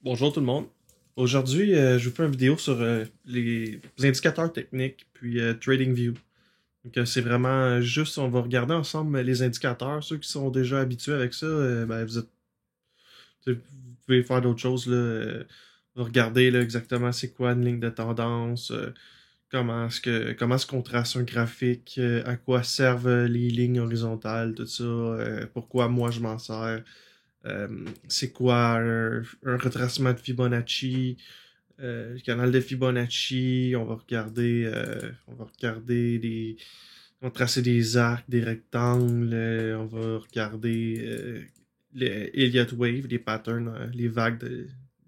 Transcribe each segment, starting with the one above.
Bonjour tout le monde. Aujourd'hui, je vous fais une vidéo sur les indicateurs techniques puis TradingView. Donc, c'est vraiment juste, on va regarder ensemble les indicateurs. Ceux qui sont déjà habitués avec ça, ben, vous pouvez faire d'autres choses là. Regarder là, exactement c'est quoi une ligne de tendance, comment est-ce qu'on trace un graphique, à quoi servent les lignes horizontales, tout ça, pourquoi moi je m'en sers. C'est quoi un retracement de Fibonacci, le canal de Fibonacci, on va tracer des arcs, des rectangles, on va regarder les Elliott Wave, les patterns, les vagues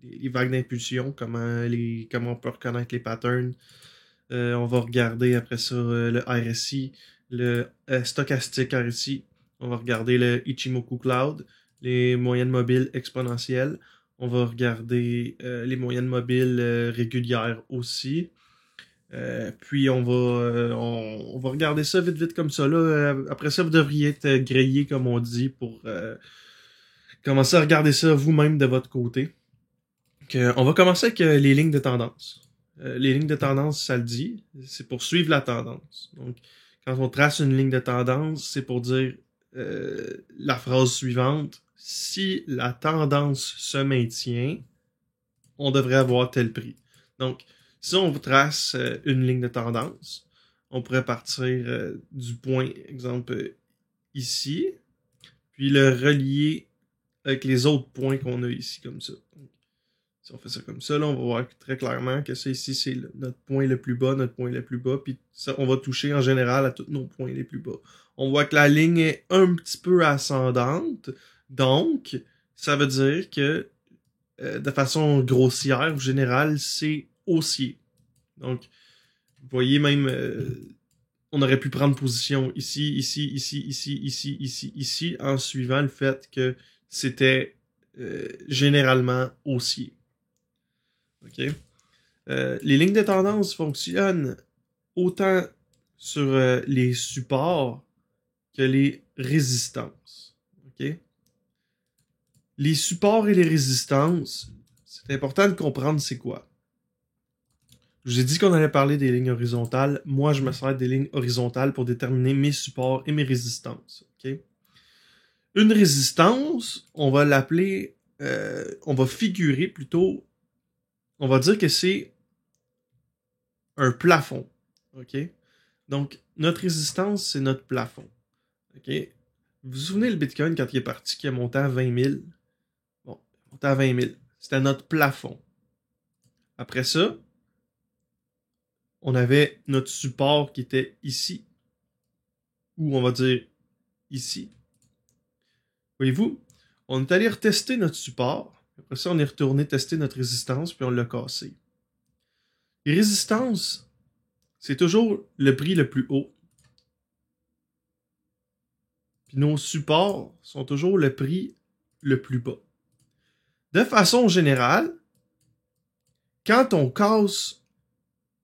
d'impulsion, comment on peut reconnaître les patterns. On va regarder après ça le RSI, le stochastique RSI. On va regarder le Ichimoku Cloud, les moyennes mobiles exponentielles. On va regarder les moyennes mobiles régulières aussi. Puis on va regarder ça vite vite comme ça là. Après ça, vous devriez être grillé comme on dit pour commencer à regarder ça vous-même de votre côté. On va commencer avec les lignes de tendance. Les lignes de tendance, ça le dit, c'est pour suivre la tendance. Donc, quand on trace une ligne de tendance, c'est pour dire la phrase suivante. Si la tendance se maintient, on devrait avoir tel prix. Donc, si on trace une ligne de tendance, on pourrait partir du point, exemple, ici, puis le relier avec les autres points qu'on a ici, comme ça. Donc, si on fait ça comme ça, là, on va voir très clairement que ça ici, c'est notre point le plus bas, notre point le plus bas, puis ça, on va toucher en général à tous nos points les plus bas. On voit que la ligne est un petit peu ascendante, donc ça veut dire que de façon grossière ou générale, c'est haussier. Donc, vous voyez même, on aurait pu prendre position ici, ici, ici, ici, ici, ici, ici, en suivant le fait que c'était généralement haussier. OK? Les lignes de tendance fonctionnent autant sur les supports que les résistances. OK? Les supports et les résistances, c'est important de comprendre c'est quoi. Je vous ai dit qu'on allait parler des lignes horizontales. Moi, je me sers des lignes horizontales pour déterminer mes supports et mes résistances. OK? Une résistance, on va l'appeler, on va figurer plutôt, on va dire que c'est un plafond. OK? Donc, notre résistance, c'est notre plafond. OK? Vous vous souvenez le Bitcoin quand il est parti, qui a monté à 20 000? Bon, il est monté à 20 000. C'était notre plafond. Après ça, on avait notre support qui était ici. Ou on va dire ici. Voyez-vous? On est allé retester notre support. Après ça, on est retourné tester notre résistance, puis on l'a cassé. Les résistances, c'est toujours le prix le plus haut. Puis nos supports sont toujours le prix le plus bas. De façon générale, quand on casse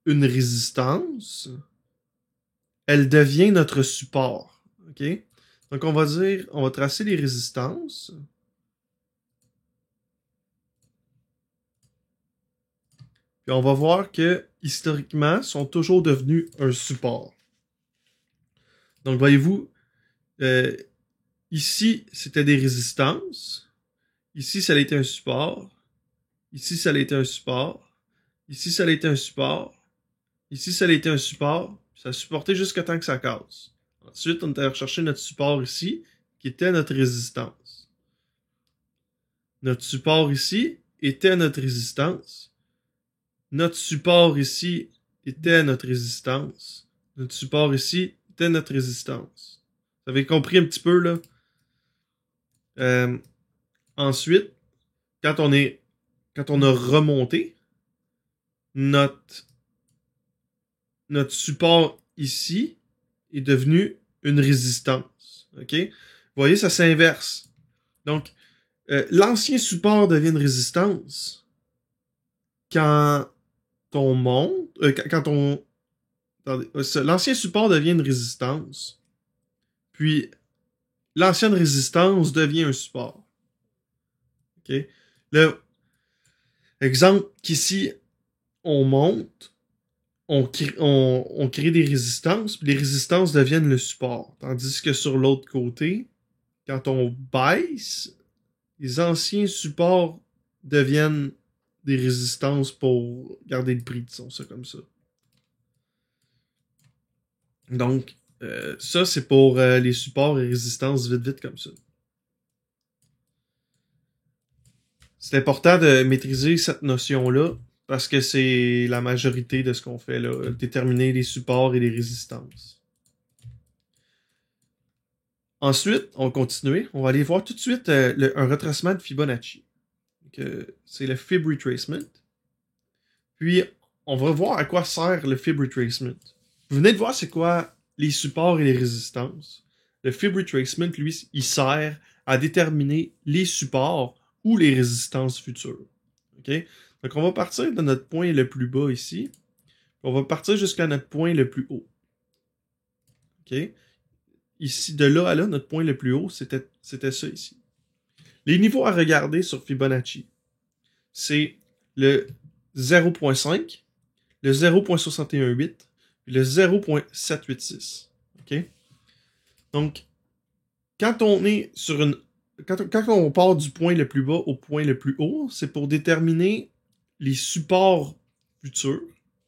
une résistance, elle devient notre support. OK? Donc, on va tracer les résistances. Puis on va voir que, historiquement, sont toujours devenus un support. Donc, voyez-vous, euh, ici, c'était des résistances. Ici, ça a été un support. Ici, ça a été un support. Ici, ça a été un support. Ici, ça a été un support. Ça a supporté jusqu'à temps que ça casse. Ensuite, on est allé rechercher notre support ici, qui était notre résistance. Notre support ici était notre résistance. Notre support ici était notre résistance. Notre support ici était notre résistance. Vous avez compris un petit peu, là? Euh, Ensuite, quand on a remonté, notre, notre support ici est devenu une résistance. OK? Vous voyez, ça s'inverse. Donc, l'ancien support devient une résistance quand on monte, quand on... Attendez, l'ancien support devient une résistance, puis l'ancienne résistance devient un support. OK? Là, Exemple qu'ici, on monte, on crée des résistances, puis les résistances deviennent le support. Tandis que sur l'autre côté, quand on baisse, les anciens supports deviennent des résistances pour garder le prix, disons ça comme ça. Donc, ça, c'est pour les supports et résistances vite comme ça. C'est important de maîtriser cette notion-là parce que c'est la majorité de ce qu'on fait là, déterminer les supports et les résistances. Ensuite, on va continuer. On va aller voir tout de suite un retracement de Fibonacci. C'est le Fib Retracement. Puis, on va voir à quoi sert le Fib Retracement. Vous venez de voir c'est quoi les supports et les résistances. Le Fib Retracement, lui, il sert à déterminer les supports ou les résistances futures. Okay? Donc, on va partir de notre point le plus bas ici. On va partir jusqu'à notre point le plus haut. OK? Ici, de là à là, notre point le plus haut, c'était ça ici. Les niveaux à regarder sur Fibonacci, c'est le 0.5, le 0.618 et le 0.786. OK? Donc, quand on est sur une... Quand on part du point le plus bas au point le plus haut, c'est pour déterminer les supports futurs.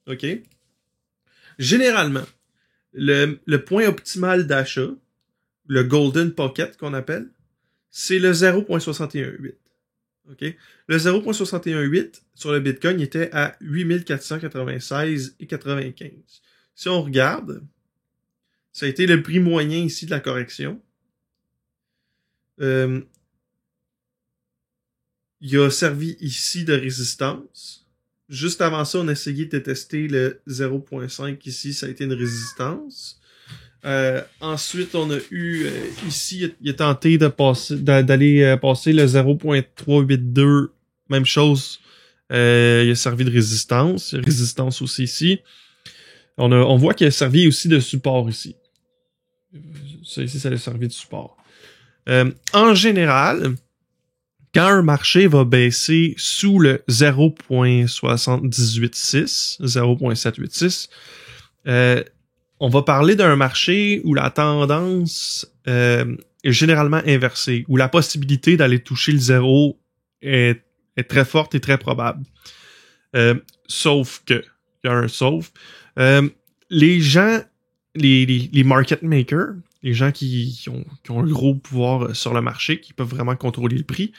OK? Généralement, le point optimal d'achat, le Golden Pocket qu'on appelle, c'est le 0.618. OK? Le 0.618 sur le Bitcoin était à 8496,95. Si on regarde, ça a été le prix moyen ici de la correction. Il a servi ici de résistance. Juste avant ça, on a essayé de tester le 0.5 ici, ça a été une résistance. Ensuite, on a eu ici, il a tenté d'aller passer le 0.382, même chose. Il a servi de résistance, résistance aussi ici. On voit qu'il a servi aussi de support ici. Ça ici, ça a servi de support. En général, quand un marché va baisser sous le 0.786, 0.786, on va parler d'un marché où la tendance est généralement inversée, où la possibilité d'aller toucher le zéro est très forte et très probable. Sauf que, il y a un sauf, les gens, les market makers, les gens qui ont un gros pouvoir sur le marché, qui peuvent vraiment contrôler le prix,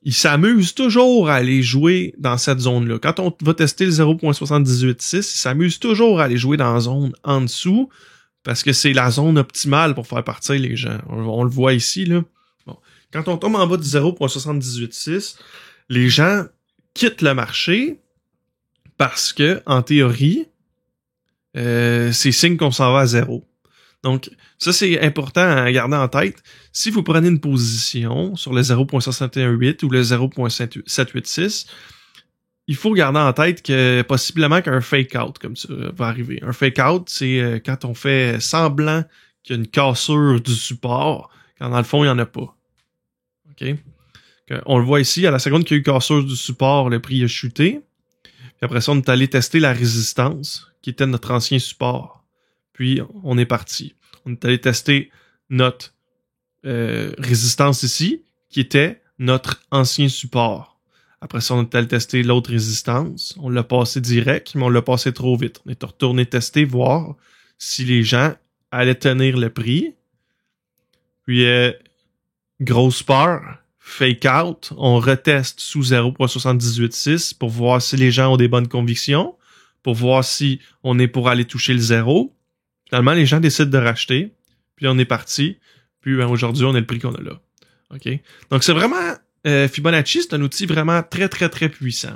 ils s'amusent toujours à aller jouer dans cette zone-là. Quand on va tester le 0.786, ils s'amusent toujours à aller jouer dans la zone en dessous parce que c'est la zone optimale pour faire partir les gens. On le voit ici, là. Bon. Quand on tombe en bas du 0.786, les gens quittent le marché parce que, en théorie, c'est signe qu'on s'en va à zéro. Donc, ça, c'est important à garder en tête. Si vous prenez une position sur le 0.618 ou le 0.786, il faut garder en tête que possiblement qu'un fake-out comme ça va arriver. Un fake-out, c'est quand on fait semblant qu'il y a une cassure du support, quand dans le fond, il n'y en a pas. OK? On le voit ici, à la seconde qu'il y a eu cassure du support, le prix a chuté. Puis après ça, on est allé tester la résistance, qui était notre ancien support. Puis, on est parti. On est allé tester notre résistance ici, qui était notre ancien support. Après ça, on est allé tester l'autre résistance. On l'a passé direct, mais on l'a passé trop vite. On est retourné tester, voir si les gens allaient tenir le prix. Puis, grosse peur, fake out, on reteste sous 0.786 pour voir si les gens ont des bonnes convictions, pour voir si on est pour aller toucher le zéro. Finalement, les gens décident de racheter, puis on est parti, puis aujourd'hui, on a le prix qu'on a là. OK? Donc, c'est vraiment... Fibonacci, c'est un outil vraiment très, très, très puissant.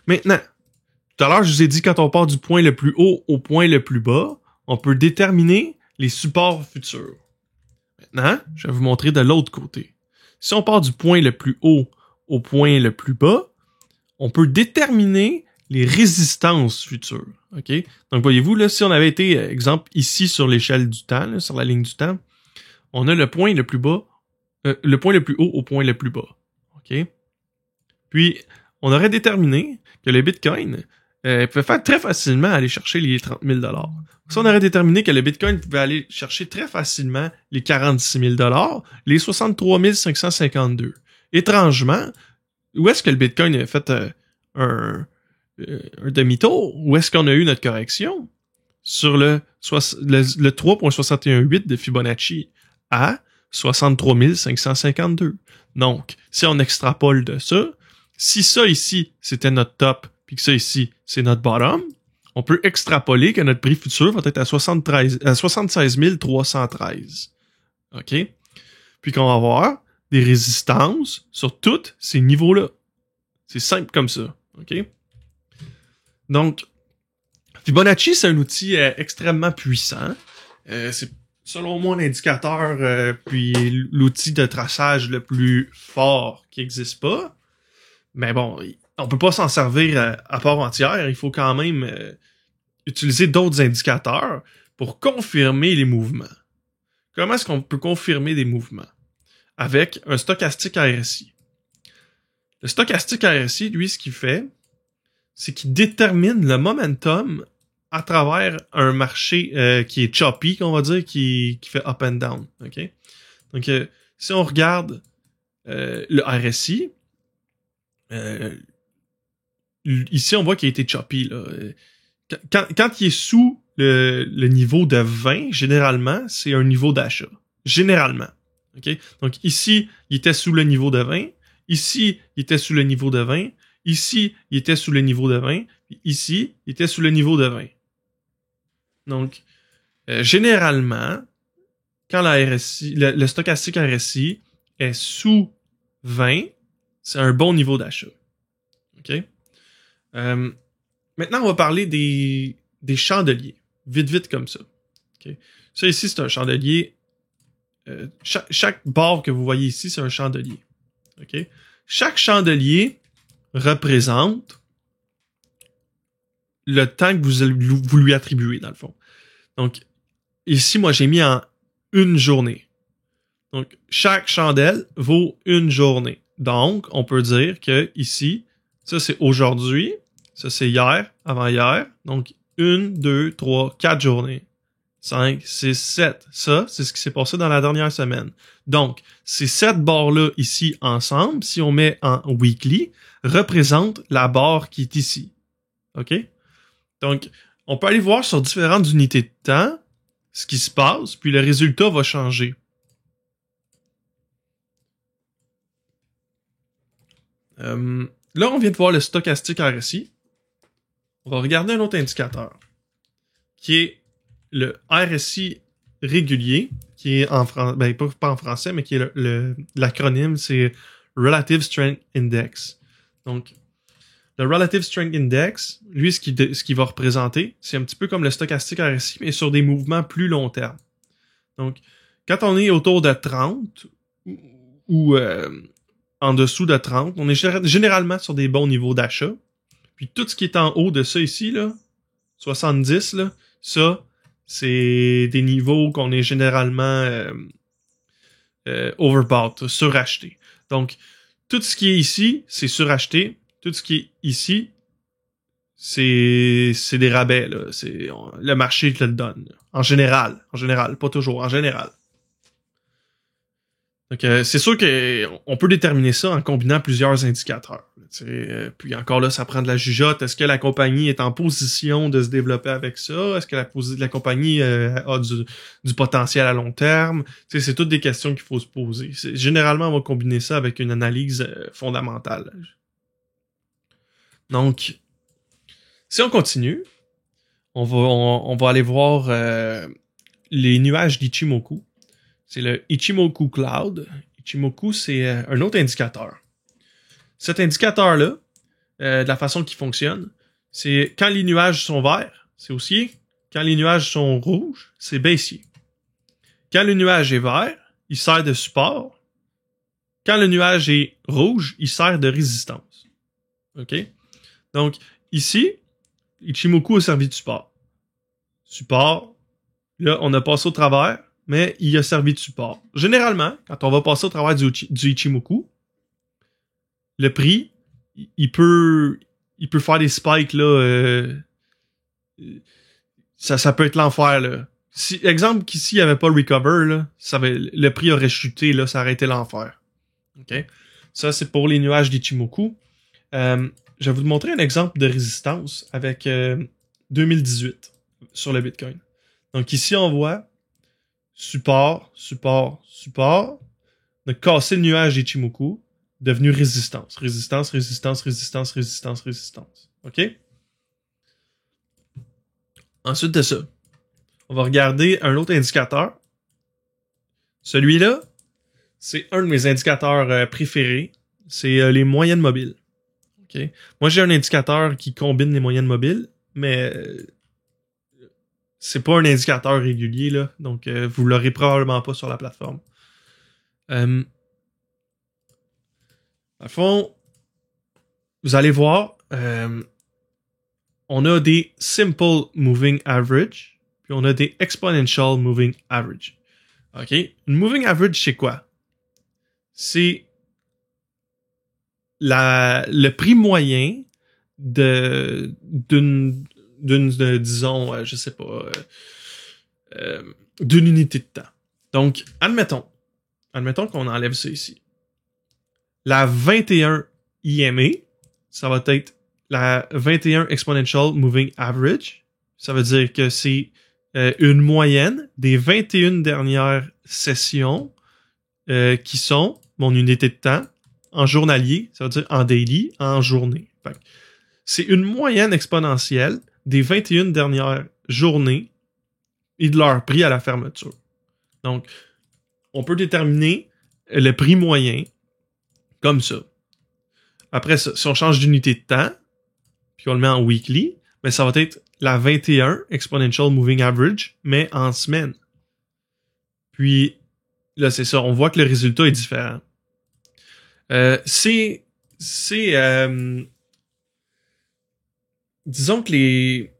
Maintenant, tout à l'heure, je vous ai dit, quand on part du point le plus haut au point le plus bas, on peut déterminer les supports futurs. Maintenant, je vais vous montrer de l'autre côté. Si on part du point le plus haut au point le plus bas, on peut déterminer les résistances futures. OK? Donc, voyez-vous, là, si on avait été, exemple, ici sur l'échelle du temps, là, sur la ligne du temps, on a le point le plus bas, le point le plus haut au point le plus bas. OK? Puis, on aurait déterminé que le Bitcoin pouvait faire très facilement aller chercher les 30 000 $. Si on aurait déterminé que le Bitcoin pouvait aller chercher très facilement les 46 000 $, les 63 552. Étrangement, où est-ce que le Bitcoin a fait un demi-tour? Où est-ce qu'on a eu notre correction? Sur le 3.618 de Fibonacci à 63 552. Donc, si on extrapole de ça, si ça ici, c'était notre top, puis que ça ici, c'est notre bottom, on peut extrapoler que notre prix futur va être à 76 313. OK? Puis qu'on va avoir des résistances sur tous ces niveaux-là. C'est simple comme ça. OK? Donc, Fibonacci, c'est un outil extrêmement puissant. C'est selon moi l'indicateur puis l'outil de traçage le plus fort qui n'existe pas. Mais bon, on peut pas s'en servir à part entière. Il faut quand même utiliser d'autres indicateurs pour confirmer les mouvements. Comment est-ce qu'on peut confirmer des mouvements? Avec un stochastique RSI. Le stochastique RSI, lui, ce qu'il fait, c'est qu'il détermine le momentum à travers un marché qui est choppy, qu'on va dire, qui fait up and down. Okay? Donc, si on regarde le RSI, ici, on voit qu'il a été choppy. Là. Quand il est sous le niveau de 20, généralement, c'est un niveau d'achat. Généralement. Okay? Donc, ici, il était sous le niveau de 20. Ici, il était sous le niveau de 20. Ici, il était sous le niveau de 20. Puis ici, il était sous le niveau de 20. Donc, généralement, quand la RSI, le stochastique RSI est sous 20, c'est un bon niveau d'achat. OK? Maintenant, on va parler des chandeliers. Vite comme ça. Okay? Ça ici, c'est un chandelier. Chaque barre que vous voyez ici, c'est un chandelier. Okay? Chaque chandelier représente le temps que vous lui attribuez, dans le fond. Donc, ici, moi, j'ai mis en une journée. Donc, chaque chandelle vaut une journée. Donc, on peut dire que ici, ça, c'est aujourd'hui, ça, c'est hier, avant-hier. Donc, 1, 2, 3, 4 journées. 5, 6, 7. Ça, c'est ce qui s'est passé dans la dernière semaine. Donc, ces 7 barres-là ici ensemble, si on met en weekly, représentent la barre qui est ici. OK? Donc, on peut aller voir sur différentes unités de temps ce qui se passe, puis le résultat va changer. Là, on vient de voir le stochastique RSI. On va regarder un autre indicateur, qui est le RSI régulier, qui est en français, ben pas en français, mais qui est l'acronyme, c'est Relative Strength Index. Donc, le Relative Strength Index, lui, ce qui va représenter, c'est un petit peu comme le stochastique RSI, mais sur des mouvements plus long terme. Donc, quand on est autour de 30 ou en dessous de 30, on est généralement sur des bons niveaux d'achat. Puis tout ce qui est en haut de ça ici, là, 70, là, ça, c'est des niveaux qu'on est généralement overbought, suracheté. Donc, tout ce qui est ici, c'est suracheté. Tout ce qui est ici, c'est des rabais, là. Le marché te le donne. Là. En général, pas toujours, en général. Donc, c'est sûr qu'on peut déterminer ça en combinant plusieurs indicateurs. Puis encore là, ça prend de la jugeote. Est-ce que la compagnie est en position de se développer avec ça? Est-ce que la compagnie a du potentiel à long terme? C'est toutes des questions qu'il faut se poser. Généralement, on va combiner ça avec une analyse fondamentale. Donc, si on continue, on va aller voir les nuages d'Ichimoku. C'est le Ichimoku Cloud. Ichimoku, c'est un autre indicateur. Cet indicateur-là, de la façon qu'il fonctionne, c'est quand les nuages sont verts, c'est haussier. Quand les nuages sont rouges, c'est baissier. Quand le nuage est vert, il sert de support. Quand le nuage est rouge, il sert de résistance. OK? Donc, ici, Ichimoku a servi de support. Support, là, on a passé au travers, mais il a servi de support. Généralement, quand on va passer au travers du Ichimoku, le prix, il peut faire des spikes, là. Ça peut être l'enfer, là. Exemple qu'ici, il n'y avait pas le recover, là, le prix aurait chuté, là, ça aurait été l'enfer. OK? Ça, c'est pour les nuages d'Ichimoku. Je vais vous montrer un exemple de résistance avec 2018 sur le Bitcoin. Donc ici, on voit support. On a cassé le nuage d'Ichimoku, devenu résistance. OK? Ensuite de ça, on va regarder un autre indicateur. Celui-là, c'est un de mes indicateurs préférés. C'est les moyennes mobiles. Okay? Moi, j'ai un indicateur qui combine les moyennes mobiles, mais c'est pas un indicateur régulier, là. Donc, vous l'aurez probablement pas sur la plateforme. À fond, vous allez voir, on a des Simple Moving Average, puis on a des Exponential Moving Average. OK? Une Moving Average, c'est quoi? C'est le prix moyen d'une disons, je sais pas, d'une unité de temps. Donc, admettons qu'on enlève ça ici. La 21 IMA, ça va être la 21 Exponential Moving Average. Ça veut dire que c'est une moyenne des 21 dernières sessions qui sont mon unité de temps en journalier, ça veut dire en daily, en journée. C'est une moyenne exponentielle des 21 dernières journées et de leur prix à la fermeture. Donc, on peut déterminer le prix moyen comme ça. Après ça, si on change d'unité de temps, puis on le met en weekly, ben ça va être la 21 Exponential Moving Average, mais en semaine. Puis, là, c'est ça, on voit que le résultat est différent. Disons que les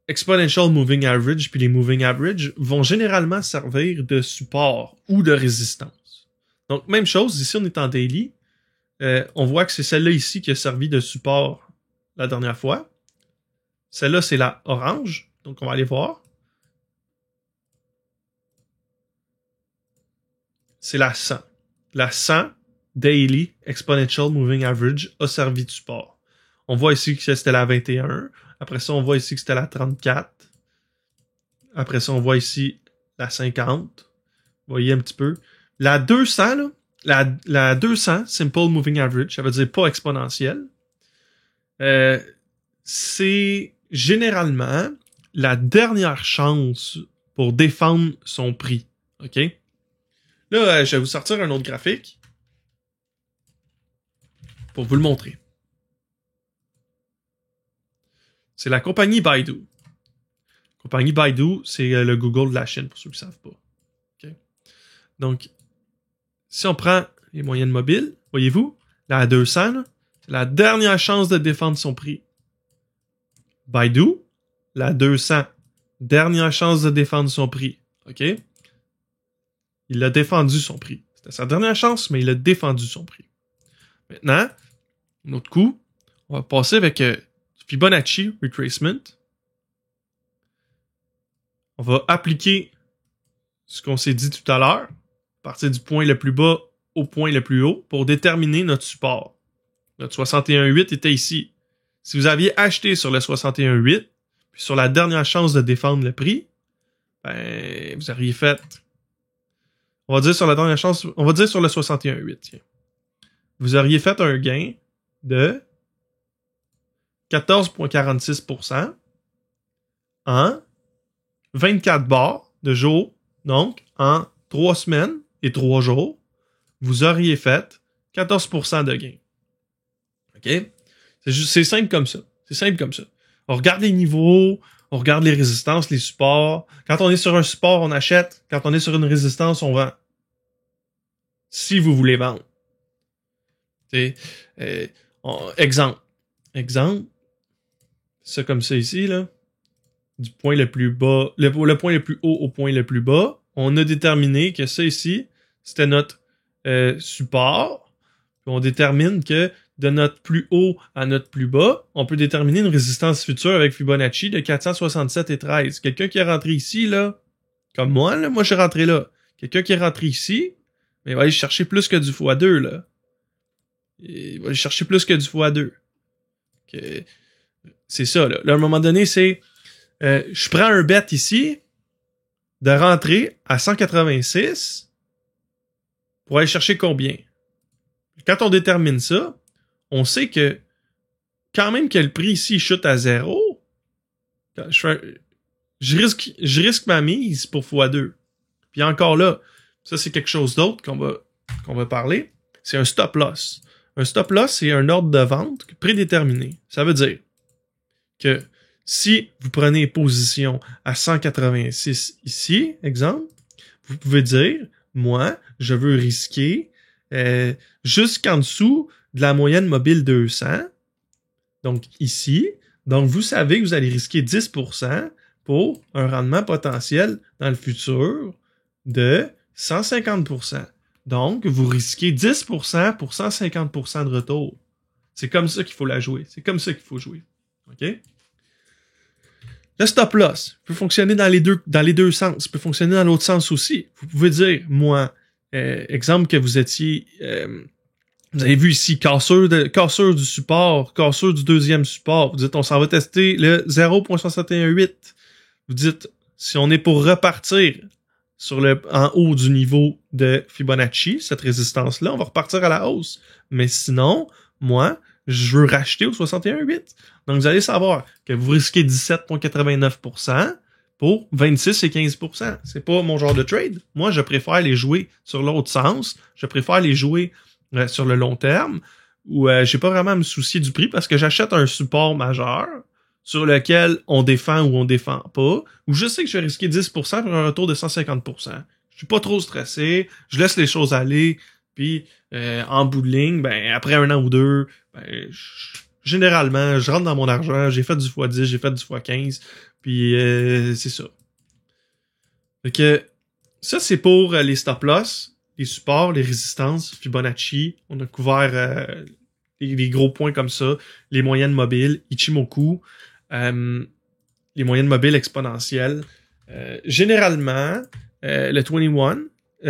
Exponential Moving Average puis les Moving Average vont généralement servir de support ou de résistance. Donc, même chose, ici on est en daily. On voit que c'est celle-là ici qui a servi de support la dernière fois. Celle-là, c'est la orange. Donc, on va aller voir. C'est la 100. La 100 Daily Exponential Moving Average a servi de support. On voit ici que c'était la 21. Après ça, on voit ici que c'était la 34. Après ça, on voit ici la 50. Vous voyez un petit peu. La 200, là, la 200 Simple Moving Average, ça veut dire pas exponentielle. C'est généralement la dernière chance pour défendre son prix. OK? Là, je vais vous sortir un autre graphique pour vous le montrer. C'est la compagnie Baidu. La compagnie Baidu, c'est le Google de la Chine, pour ceux qui ne savent pas. Okay? Donc, si on prend les moyennes mobiles, voyez-vous, la 200, là, c'est la dernière chance de défendre son prix. Baidu, la 200, dernière chance de défendre son prix. OK? Il a défendu son prix. C'était sa dernière chance, mais il a défendu son prix. Maintenant, un autre coup, on va passer avec Fibonacci Retracement. On va appliquer ce qu'on s'est dit tout à l'heure, à partir du point le plus bas au point le plus haut, pour déterminer notre support. Notre 61.8 était ici. Si vous aviez acheté sur le 61.8, puis sur la dernière chance de défendre le prix, ben, vous auriez fait... On va dire sur la dernière chance... On va dire sur le 61.8, tiens. Vous auriez fait un gain de 14,46% en 24 bars de jour. Donc, en 3 semaines et 3 jours, vous auriez fait 14% de gain. OK? C'est simple comme ça. C'est simple comme ça. On regarde les niveaux, on regarde les résistances, les supports. Quand on est sur un support, on achète. Quand on est sur une résistance, on vend. Si vous voulez vendre. Exemple. Ça comme ça ici, là. Du point le plus bas, le point le plus haut au point le plus bas. On a déterminé que ça ici, c'était notre support. Puis on détermine que de notre plus haut à notre plus bas, on peut déterminer une résistance future avec Fibonacci de 467 et 13. Quelqu'un qui est rentré ici, là, comme moi, là, moi je suis rentré là. Quelqu'un qui est rentré ici, mais il va aller chercher plus que du x2, là. Il va aller chercher plus que du x2. Okay. C'est ça, là. Là, à un moment donné, c'est... je prends un bet ici de rentrer à 186 pour aller chercher combien? Quand on détermine ça, on sait que quand même que le prix ici chute à 0, je risque ma mise pour x2. Puis encore là, ça c'est quelque chose d'autre qu'on va parler. C'est un stop loss. Un stop loss, c'est un ordre de vente prédéterminé. Ça veut dire que si vous prenez position à 186 ici, exemple, vous pouvez dire, moi, je veux risquer jusqu'en dessous de la moyenne mobile 200. Donc ici, donc vous savez que vous allez risquer 10% pour un rendement potentiel dans le futur de 150%. Donc, vous risquez 10% pour 150% de retour. C'est comme ça qu'il faut la jouer. C'est comme ça qu'il faut jouer. OK? Le stop loss peut fonctionner dans les deux sens. Peut fonctionner dans l'autre sens aussi. Vous pouvez dire, moi, exemple que vous étiez... vous avez vu ici, cassure du support, cassure du deuxième support. Vous dites, on s'en va tester le 0.618. Vous dites, si on est pour repartir en haut du niveau de Fibonacci, cette résistance-là, on va repartir à la hausse. Mais sinon, moi, je veux racheter au 61,8. Donc, vous allez savoir que vous risquez 17,89% pour 26 et 15%. C'est pas mon genre de trade. Moi, je préfère les jouer sur l'autre sens. Je préfère les jouer sur le long terme où j'ai pas vraiment à me soucier du prix parce que j'achète un support majeur sur lequel on défend ou on défend pas, où je sais que je vais risquer 10% pour un retour de 150%. Je suis pas trop stressé, je laisse les choses aller, puis en bout de ligne, ben après un an ou deux, ben généralement, je rentre dans mon argent, j'ai fait du x10, j'ai fait du x15, puis c'est ça. Fait que ça, c'est pour les stop-loss, les supports, les résistances, Fibonacci. On a couvert les gros points comme ça, les moyennes mobiles, Ichimoku, les moyennes mobiles exponentielles. Généralement, le 21,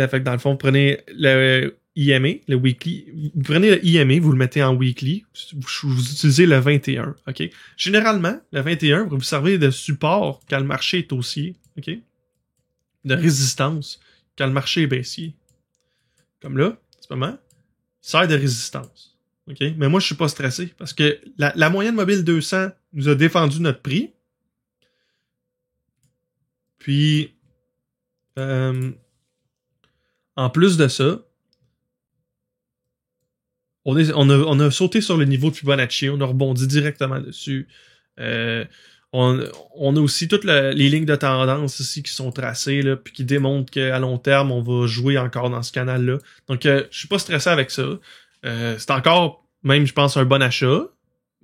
fait que dans le fond, vous prenez le IMA, le weekly, vous prenez le IMA, vous le mettez en weekly, vous utilisez le 21, ok? Généralement, le 21, vous servez de support quand le marché est haussier, ok? De résistance quand le marché est baissier. Comme là, en ce moment, il sert de résistance. OK? Mais moi, je suis pas stressé parce que la moyenne mobile 200 nous a défendu notre prix. Puis, en plus de ça, on a sauté sur le niveau de Fibonacci, on a rebondi directement dessus. On a aussi toutes les lignes de tendance ici qui sont tracées, là, puis qui démontrent qu'à long terme, on va jouer encore dans ce canal-là. Donc, je suis pas stressé avec ça. C'est encore, même, je pense, un bon achat.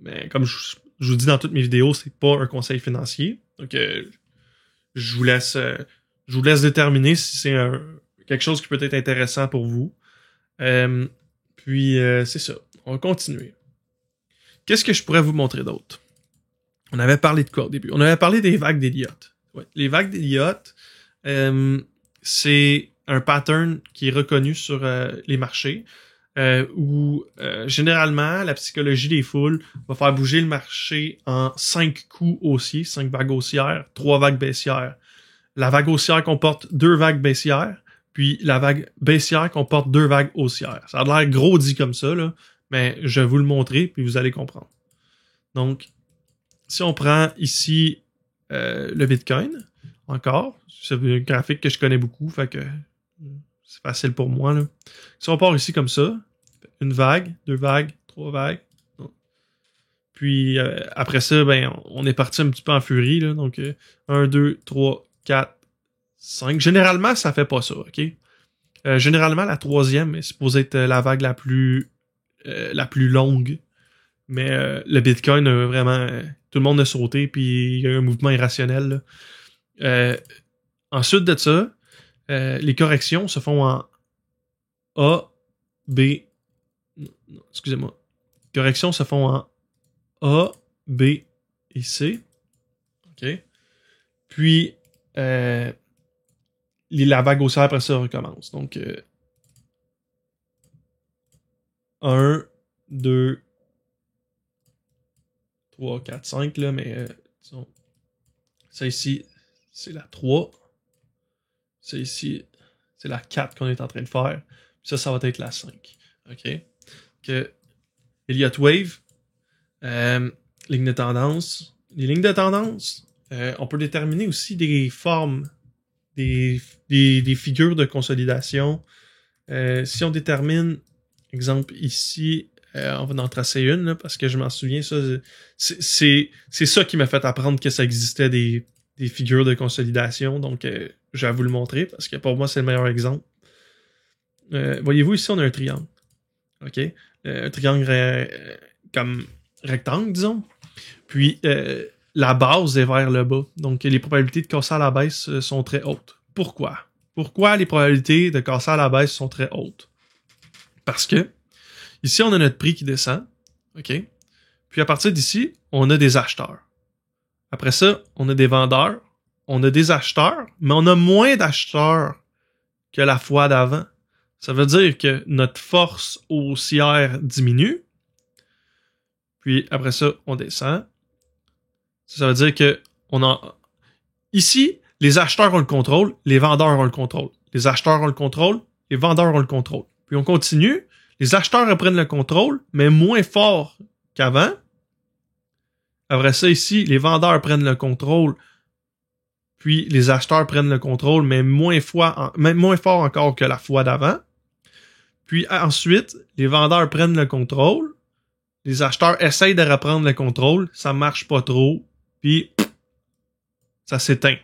Mais comme je vous dis dans toutes mes vidéos, c'est pas un conseil financier. Donc, je vous laisse déterminer si c'est quelque chose qui peut être intéressant pour vous. Puis, c'est ça. On va continuer. Qu'est-ce que je pourrais vous montrer d'autre? On avait parlé de quoi au début? On avait parlé des vagues d'Elliott. Ouais. Les vagues d'Elliott, c'est un pattern qui est reconnu sur les marchés où généralement la psychologie des foules va faire bouger le marché en 5 coups haussiers, 5 vagues haussières, 3 vagues baissières. La vague haussière comporte 2 vagues baissières, puis la vague baissière comporte 2 vagues haussières. Ça a l'air gros dit comme ça, là, mais je vais vous le montrer, puis vous allez comprendre. Donc, si on prend ici le Bitcoin, encore, c'est un graphique que je connais beaucoup, fait que c'est facile pour moi, là. Si on part ici comme ça, une vague, 2 vagues, 3 vagues, puis après ça, ben on est parti un petit peu en furie, là, donc 1, 2, 3, 4, 5. Généralement, ça fait pas ça, ok? Généralement, la troisième est supposée être la vague la plus longue. Mais le Bitcoin a vraiment... tout le monde a sauté, puis il y a eu un mouvement irrationnel. Ensuite de ça, les corrections se font en A, B... Non, excusez-moi. corrections se font en A, B et C. OK? Puis, la vague haussière, après ça, recommence. Donc, 1, 2, 3, 4, 5, là, mais disons, ça ici, c'est la 3. Ça ici, c'est la 4 qu'on est en train de faire. Puis ça va être la 5. OK? Que Elliott Wave, ligne de tendance. Les lignes de tendance, on peut déterminer aussi des formes, des figures de consolidation. Si on détermine, exemple ici, on va en tracer une, là, parce que je m'en souviens, ça, c'est ça qui m'a fait apprendre que ça existait des figures de consolidation. Donc, je vais vous le montrer, parce que pour moi, c'est le meilleur exemple. Voyez-vous, ici, on a un triangle. OK? Un triangle comme rectangle, disons. Puis, la base est vers le bas. Donc, les probabilités de casser à la baisse sont très hautes. Pourquoi? Pourquoi les probabilités de casser à la baisse sont très hautes? Parce que, ici, on a notre prix qui descend. OK? Puis, à partir d'ici, on a des acheteurs. Après ça, on a des vendeurs. On a des acheteurs, mais on a moins d'acheteurs que la fois d'avant. Ça veut dire que notre force haussière diminue. Puis après ça, on descend. Ça veut dire que ici, les acheteurs ont le contrôle, les vendeurs ont le contrôle. Les acheteurs ont le contrôle, les vendeurs ont le contrôle. Puis on continue. Les acheteurs reprennent le contrôle, mais moins fort qu'avant. Après ça, ici, les vendeurs prennent le contrôle, puis les acheteurs prennent le contrôle, mais moins fort encore que la fois d'avant. Puis ensuite, les vendeurs prennent le contrôle, les acheteurs essayent de reprendre le contrôle, ça marche pas trop, puis ça s'éteint.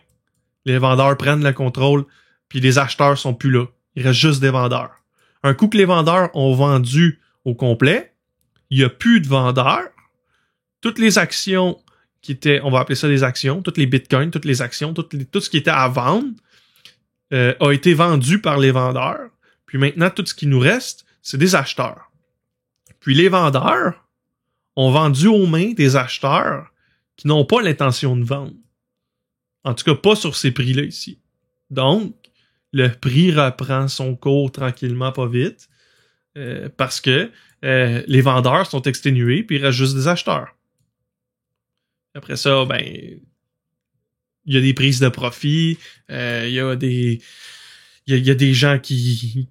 Les vendeurs prennent le contrôle, puis les acheteurs sont plus là. Il reste juste des vendeurs. Un coup que les vendeurs ont vendu au complet, il y a plus de vendeurs. Toutes les actions qui étaient, on va appeler ça des actions, toutes les bitcoins, toutes les actions, tout ce qui était à vendre a été vendu par les vendeurs. Puis maintenant, tout ce qui nous reste, c'est des acheteurs. Puis les vendeurs ont vendu aux mains des acheteurs qui n'ont pas l'intention de vendre. En tout cas, pas sur ces prix-là ici. Donc, le prix reprend son cours tranquillement, pas vite, parce que les vendeurs sont exténués, puis il reste juste des acheteurs. Après ça, ben, il y a des prises de profit, il y a des gens qui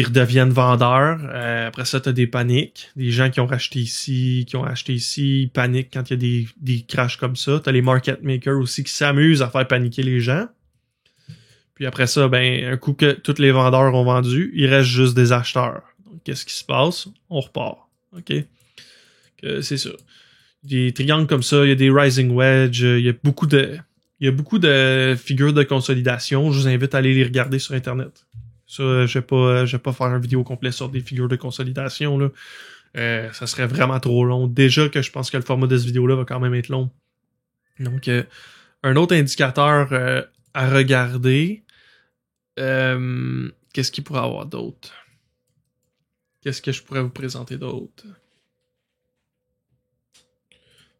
redeviennent vendeurs. Après ça, t'as des paniques. Des gens qui ont acheté ici, ils paniquent quand il y a des crashs comme ça. T'as les market makers aussi qui s'amusent à faire paniquer les gens. Puis après ça, ben, un coup que tous les vendeurs ont vendu, il reste juste des acheteurs. Donc, qu'est-ce qui se passe? On repart. OK? C'est ça. Des triangles comme ça, il y a des rising wedge, il y a beaucoup de figures de consolidation. Je vous invite à aller les regarder sur Internet. Ça, je vais pas faire une vidéo complète sur des figures de consolidation, là. Ça serait vraiment trop long. Déjà que je pense que le format de cette vidéo-là va quand même être long. Donc, un autre indicateur à regarder. Qu'est-ce qu'il pourrait y avoir d'autre? Qu'est-ce que je pourrais vous présenter d'autre?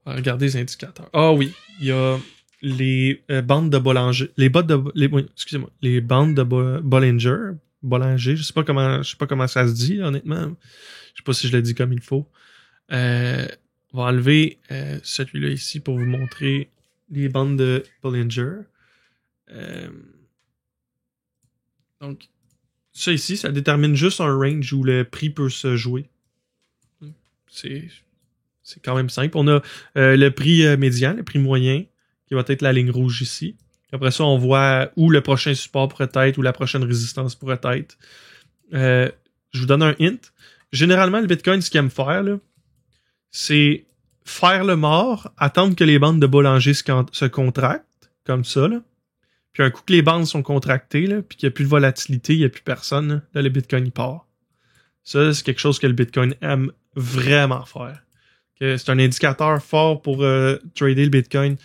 Regardez les indicateurs. Ah oui, il y a les bandes de Bollinger, les bandes de Bollinger, je sais pas comment ça se dit, honnêtement. Je sais pas si je le dis comme il faut. On va enlever celui-là ici pour vous montrer les bandes de Bollinger. Donc, ça ici, ça détermine juste un range où le prix peut se jouer. C'est quand même simple. On a le prix médian, le prix moyen, qui va être la ligne rouge ici. Après ça, on voit où le prochain support pourrait être, où la prochaine résistance pourrait être. Je vous donne un hint. Généralement, le Bitcoin, ce qu'il aime faire, là, c'est faire le mort, attendre que les bandes de Bollinger se contractent, comme ça, là. Puis un coup que les bandes sont contractées, là, puis qu'il n'y a plus de volatilité, il n'y a plus personne, là, le Bitcoin, il part. Ça, c'est quelque chose que le Bitcoin aime vraiment faire. C'est un indicateur fort pour trader le Bitcoin.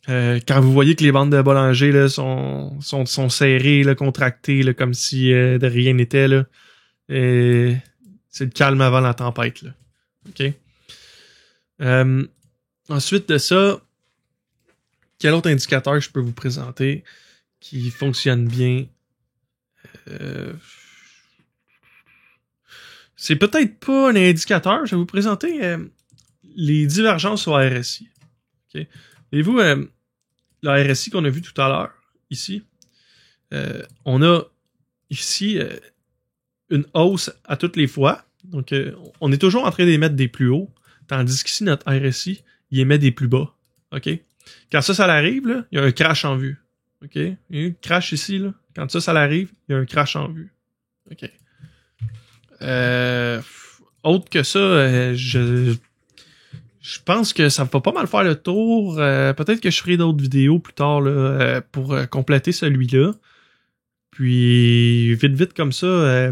Quand vous voyez que les bandes de Bollinger là, sont serrées, là, contractées, là, comme si de rien n'était, là, c'est le calme avant la tempête. Là. OK? Ensuite de ça, quel autre indicateur je peux vous présenter qui fonctionne bien? C'est peut-être pas un indicateur. Je vais vous présenter les divergences au RSI. Okay? Voyez-vous, le RSI qu'on a vu tout à l'heure, ici, on a ici une hausse à toutes les fois. Donc, on est toujours en train d'émettre des plus hauts, tandis qu'ici, notre RSI, il émet des plus bas. OK? Quand ça arrive, là, il y a un crash en vue. OK? Il y a un crash ici, là. Quand ça arrive, il y a un crash en vue. OK. Autre que ça, je pense que ça va pas mal faire le tour. Peut-être que je ferai d'autres vidéos plus tard là, pour compléter celui-là. Puis, vite comme ça,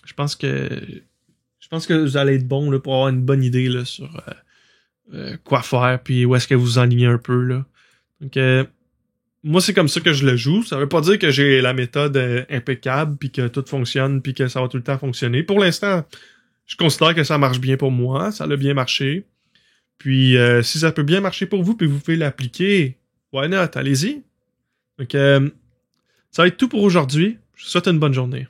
je pense que vous allez être bon là, pour avoir une bonne idée là, sur quoi faire, puis où est-ce que vous enlignez un peu. Là. Donc, moi, c'est comme ça que je le joue. Ça veut pas dire que j'ai la méthode impeccable, puis que tout fonctionne, puis que ça va tout le temps fonctionner. Pour l'instant, je considère que ça marche bien pour moi. Ça a bien marché. Puis, si ça peut bien marcher pour vous, puis vous pouvez l'appliquer, why not? Allez-y. Donc, ça va être tout pour aujourd'hui. Je vous souhaite une bonne journée.